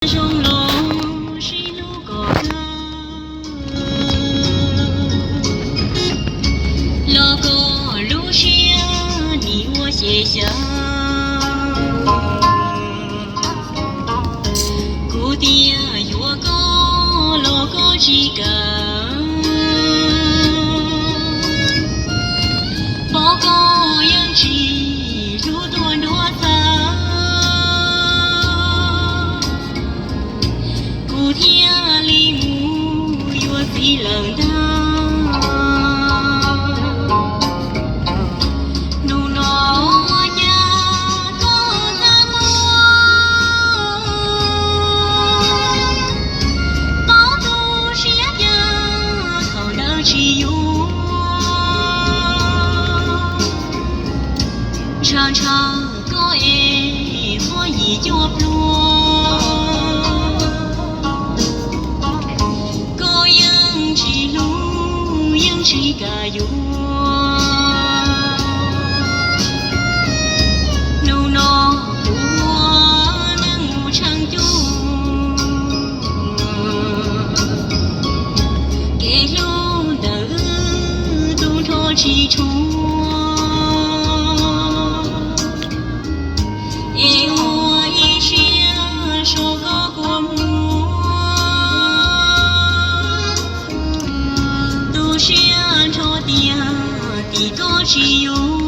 上路是路过客，路过路上你我写下，古典乐歌路过几个，报告扬起如多多彩。古田里木有最冷的，路诺家高大过，包都是家靠的只有，常常高爱我一脚落。是个哟，路诺我能无长久，给路的都托起处，因我一生受过过目。是朝天地多只有。